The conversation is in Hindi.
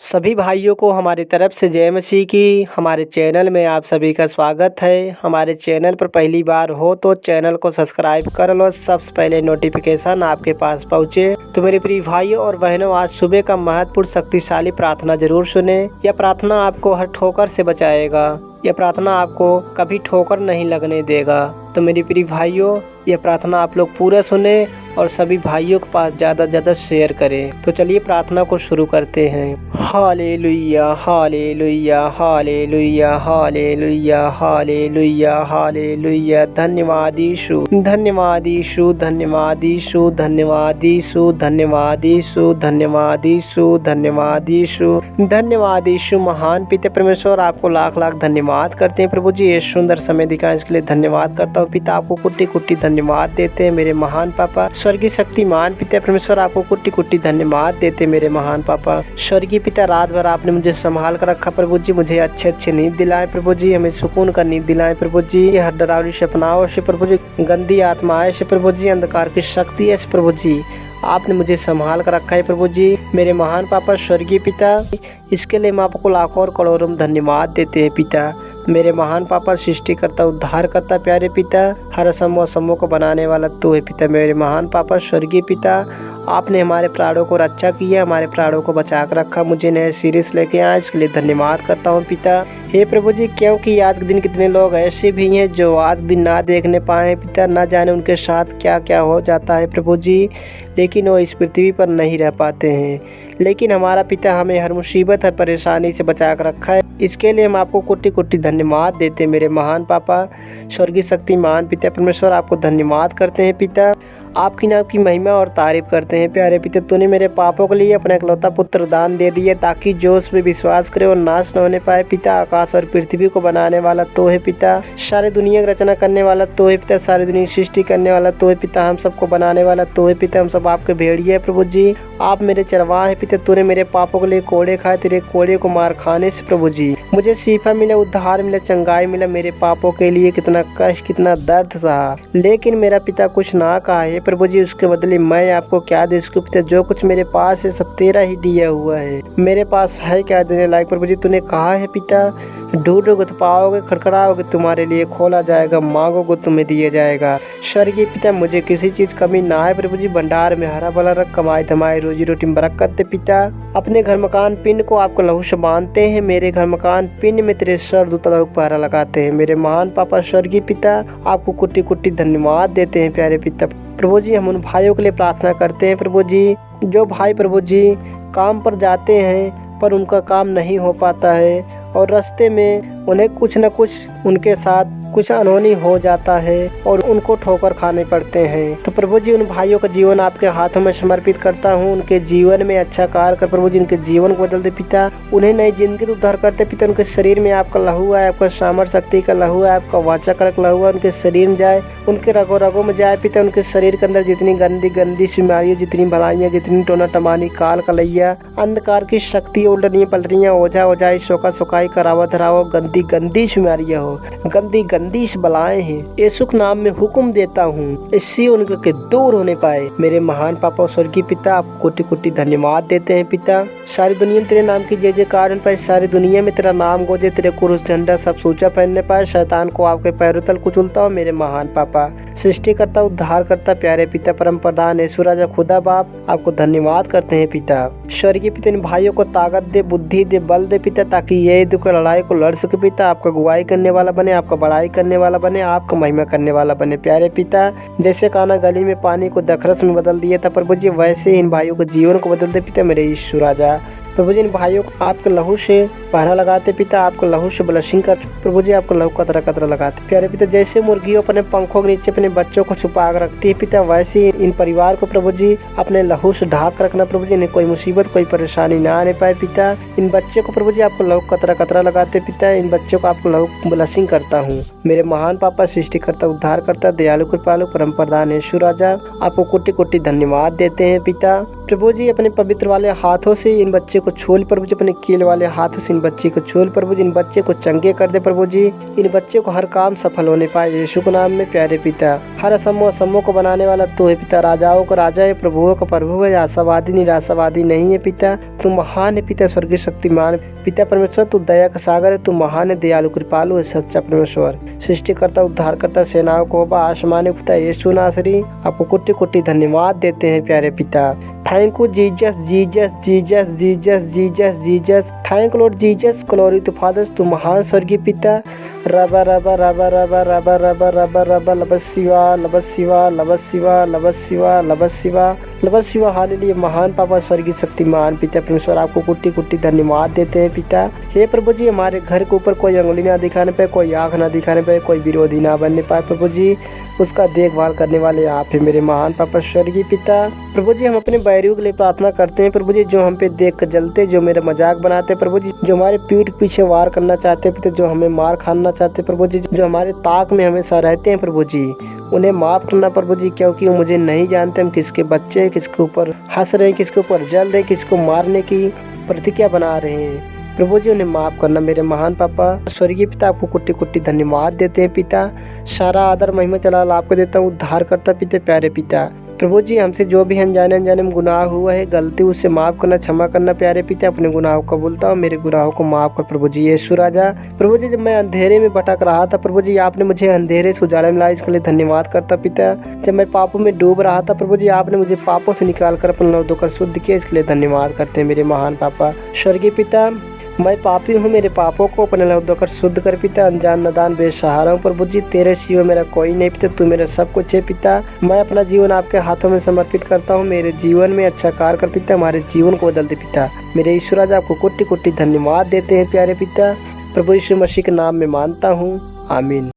सभी भाइयों को हमारी तरफ से जय मसीह की। हमारे चैनल में आप सभी का स्वागत है। हमारे चैनल पर पहली बार हो तो चैनल को सब्सक्राइब कर लो, सबसे पहले नोटिफिकेशन आपके पास पहुंचे। तो मेरे प्रिय भाइयों और बहनों, आज सुबह का महत्वपूर्ण शक्तिशाली प्रार्थना जरूर सुने। यह प्रार्थना आपको हर ठोकर से बचाएगा। यह प्रार्थना आपको कभी ठोकर नहीं लगने देगा। तो मेरे प्रिय भाइयों, यह प्रार्थना आप लोग पूरा सुने और सभी भाइयों के पास ज़्यादा से ज़्यादा शेयर करें। तो चलिए प्रार्थना को शुरू करते हैं। Hallelujah, hallelujah, hallelujah, hallelujah, hallelujah, hallelujah. धन्यवाद यीशु, धन्यवाद यीशु, धन्यवाद यीशु, धन्यवाद यीशु, धन्यवाद यीशु, धन्यवाद यीशु, धन्यवाद यीशु, धन्यवाद यीशु। महान पिता परमेश्वर, आपको लाख लाख धन्यवाद करते हैं प्रभु जी। ये सुंदर समय दिखाने के लिए धन्यवाद करता हूँ पिता। आपको कुट्टी कुट्टी धन्यवाद देते हैं मेरे महान पापा। स्वर्गीय शक्तिमान पिता परमेश्वर, आपको कुट्टी कुट्टी धन्यवाद देते मेरे महान पापा। स्वर्गीय पिता, रात भर आपने मुझे संभाल कर रखा प्रभु जी। मुझे अच्छे नींद दिलाए प्रभु जी, हमें सुकून का नींद दिलाए प्रभु जी। हर डरावनी सपनाओं से प्रभु जी, गंदी आत्माएं से प्रभु जी, अंधकार की शक्ति है प्रभु जी, आपने मुझे संभाल कर रखा है प्रभु जी मेरे महान पापा। स्वर्गीय पिता, इसके लिए हम आपको लाखों और करोड़ों धन्यवाद देते हैं पिता मेरे महान पापा। सृष्टिकर्ता, उद्धार करता प्यारे पिता, हर असमों को बनाने वाला तू है पिता मेरे महान पापा। स्वर्गीय पिता, आपने हमारे प्राणों को रक्षा किया, हमारे प्राणों को बचा कर रखा, मुझे नए सीरीज लेके आए, इसके लिए धन्यवाद करता हूँ पिता। हे प्रभु जी, क्योंकि आज के दिन कितने लोग ऐसे भी हैं जो आज दिन ना देखने पाए पिता, ना जाने उनके साथ क्या क्या हो जाता है प्रभु जी, लेकिन वो इस पृथ्वी पर नहीं रह पाते हैं। लेकिन हमारा पिता हमें हर मुसीबत, हर परेशानी से बचा कर रखा है, इसके लिए हम आपको कोटि कोटि धन्यवाद देते हैं मेरे महान पापा। स्वर्गीय शक्तिमान पिता परमेश्वर, आपको धन्यवाद करते हैं पिता। आपकी नाम की महिमा और तारीफ करते हैं प्यारे पिता। तूने मेरे पापों के लिए अपना इकलौता पुत्र दान दे दिया, ताकि जो उस पे विश्वास करे और नाश न होने पाए पिता। आकाश और पृथ्वी को बनाने वाला तो है पिता, सारी दुनिया की रचना करने वाला तो है पिता, सारी दुनिया की सृष्टि करने वाला तो है पिता, हम सबको बनाने वाला तो है पिता। हम सब आपके भेड़िए है प्रभु जी, आप मेरे चरवाह है पिता। तूने मेरे पापों के लिए कोड़े खाए, तेरे कोड़े को मार खाने से प्रभु जी मुझे शिफा मिला, उद्धार मिला, चंगाई मिला। मेरे पापों के लिए कितना कष्ट, कितना दर्द सहा, लेकिन मेरा पिता कुछ ना कहा है प्रभु जी, उसके बदले मैं आपको क्या दे सकूं पिता। जो कुछ मेरे पास है सब तेरा ही दिया हुआ है, मेरे पास है क्या देने लायक प्रभु जी। तूने कहा है पिता, ढूंढोगे तो पाओगे, खड़खड़ाओगे तुम्हारे लिए खोला जाएगा, मांगोगे तुम्हें दिया जाएगा। स्वर्गीय पिता, मुझे किसी चीज कमी ना है प्रभु जी, भंडार में हरा भरा रख, कमाई धमाई रोजी रोटी में बरकत दे पिता। अपने घर मकान पिंड को आपको लहू से बांधते हैं, मेरे घर मकान पिंड में तेरे स्वर्गदूत लहू पहरा लगाते हैं मेरे महान पापा। स्वर्गीय पिता, आपको कुट्टी कुट्टी धन्यवाद देते हैं प्यारे पिता प्रभु जी। हम उन भाइयों के लिए प्रार्थना करते हैं प्रभु जी, जो भाई प्रभु जी काम पर जाते हैं पर उनका काम नहीं हो पाता है और रास्ते में उन्हें कुछ न कुछ उनके साथ कुछ अनहोनी हो जाता है और उनको ठोकर खाने पड़ते हैं। तो प्रभु जी, उन भाइयों का जीवन आपके हाथों में समर्पित करता हूँ। उनके जीवन में अच्छा कार्य कर प्रभु जी, उनके जीवन को बदल दे पिता, उन्हें नई जिंदगी उद्धार करते पिता। उनके शरीर में आपका लहू है, आपका सामर्थ शक्ति का लहू है, आपका वाचाकारक लहू है, उनके शरीर में जाए, उनके रगों रगों में जाए पिता। उनके शरीर के अंदर जितनी गंदी गंदी बीमारियां, जितनी भलाइयाँ, जितनी टोना टमानी, काल कलैया, अंधकार की शक्ति, उल्टनियाँ पलटनियाँ, ओझा ओझाई, शोका सुखाई, करावा धरावा, गंदी गंदी बीमारियाँ हो, गंदी गंदी बलाएं हैं, यीशु के नाम में हुक्म देता हूँ, इससे उनके दूर होने पाए मेरे महान पापा। स्वर्गीय पिता, आप कोटि कोटि धन्यवाद देते हैं पिता। सारी दुनिया में तेरे नाम की जय जयकार होने पाए, सारी दुनिया में तेरा नाम गोजे, तेरे क्रूस झंडा सब सोचा पहनने पाए, शैतान को आपके पैरों तल कुचलता हो मेरे महान पापा। सृष्टि करता, उद्धार करता प्यारे पिता, परम प्रधान यीशु राजा खुदा बाप, आपको धन्यवाद करते हैं पिता। स्वर्गीय पिता, इन भाइयों को ताकत दे, बुद्धि दे, बल दे पिता, ताकि ये दुख लड़ाई को लड़ सके पिता। आपका अगुवाई करने वाला बने, आपका बड़ाई करने वाला बने, आपका महिमा करने वाला बने प्यारे पिता। जैसे काना गली में पानी को दखरस में बदल दिया था प्रभु जी, वैसे इन भाइयों के जीवन को बदल दे पिता मेरे यीशु राजा। प्रभु जी, इन भाइयों को आपके लहू से पहरा लगाते पिता, आपके लहू से ब्लशिंग करते प्रभु जी, आपको लहू कतरा कतरा लगाते प्यारे पिता। जैसे मुर्गियों अपने पंखों के नीचे अपने बच्चों को छुपा कर रखती है पिता, वैसे इन परिवार को प्रभु जी अपने लहू से ढाक रखना प्रभु जी, इन्हें कोई मुसीबत, कोई परेशानी ना आने पाए पिता। इन बच्चे को प्रभु जी आपको लहू कतरा कतरा लगाते पिता, इन बच्चों को आपको लहू ब्लशिंग करता हूँ मेरे महान पापा। सृष्टि करता, उद्धार करता, दयालु कृपालु, परम प्रधान यीशु राजा, आपको कोटि कोटि धन्यवाद देते हैं पिता। प्रभु जी अपने पवित्र वाले हाथों से इन बच्चे को छू प्रभु जी, अपने कील वाले हाथों से इन बच्चे को छू प्रभु जी, इन बच्चे को चंगे कर दे प्रभु जी, इन बच्चे को हर काम सफल होने पाए यीशु के नाम में प्यारे पिता। हर असमों को बनाने वाला तू है पिता, राजाओं का राजा है, प्रभुओं का प्रभु है, आशावादी निराशावादी नहीं है पिता। तू महान है पिता, स्वर्गीय शक्तिमान पिता परमेश्वर, तू दया का सागर है, तू महान है, दयालु कृपालु है, सच्चा परमेश्वर, सृष्टिकर्ता उद्धारकर्ता, सेनाओं को आसमान पिता यीशु नासरी, आपको कोटि कोटि धन्यवाद देते हैं प्यारे पिता। Thank you Jesus Jesus Jesus Jesus Jesus Jesus, thank Lord Jesus, glory to Father, तू महान स्वर्गीय पिता। रबा रबा रबा रबा रबा रबा रबा रबा लब शिवा लब शिवा लब शिवा लब शिवा लब शिवा लब शिवा, हालेलुया। महान पापा स्वर्गीय शक्तिमान पिता परमेश्वर, आपको कोटि कोटि धन्यवाद देते हैं पिता। हे प्रभु जी, हमारे घर के ऊपर कोई अंगुली ना दिखाने पाए, कोई आँख ना दिखाने पाए, कोई विरोधी ना बनने पाए प्रभु जी, उसका देखभाल करने वाले आप है मेरे महान पापा स्वर्गीय पिता। प्रभु जी, हम अपने बैरियों के लिए प्रार्थना करते हैं प्रभु जी, जो हम पे देख कर जलते, जो मेरा मजाक बनाते प्रभु जी, जो हमारे पीठ पीछे वार करना चाहते पिता, जो हमें मार खाना चाहते प्रभु जी, जो हमारे ताक में हमेशा रहते हैं प्रभु जी, उन्हें माफ करना प्रभु जी, क्योंकि वो मुझे नहीं जानते हम किसके बच्चे हैं, किसके ऊपर हंस रहे हैं, किसके ऊपर जल रहे, किसको मारने की प्रतिज्ञा बना रहे हैं प्रभु जी, उन्हें माफ करना मेरे महान पापा स्वर्गीय पिता। आपको कोटि कोटि धन्यवाद देते हैं पिता, सारा आदर महिमा जलाल आपको देता हूँ उद्धार करता पिता प्यारे पिता। प्रभु जी, हमसे जो भी अनजाने अनजाने में गुनाह हुआ है, गलती, उससे माफ करना, क्षमा करना प्यारे पिता। अपने गुनाहों को कबूलता हूँ, मेरे गुनाहों को माफ कर प्रभु जी यीशु राजा। प्रभु जी, जब मैं अंधेरे में भटक रहा था प्रभु जी, आपने मुझे अंधेरे से उजाले में लाया, इसके लिए धन्यवाद करता पिता। जब मैं पापों में डूब रहा था प्रभु जी, आपने मुझे पापों से निकाल कर अपना धोकर शुद्ध किया, इसके लिए धन्यवाद करते हैं मेरे महान पापा स्वर्गीय पिता। मैं पापी हूँ, मेरे पापों को अपने लहू धोकर शुद्ध कर पिता। अनजान नादान बेसहारा हूँ प्रभु जी, तेरे सिवा मेरा कोई नहीं पिता, तू मेरा सब कुछ है पिता। मैं अपना जीवन आपके हाथों में समर्पित करता हूँ, मेरे जीवन में अच्छा कार्य कर पिता, हमारे जीवन को बदल दे पिता। मेरे ईश्वर राजा, आपको कोटि कोटि धन्यवाद देते हैं प्यारे पिता। प्रभु यीशु मसीह के नाम में मानता हूँ, आमीन।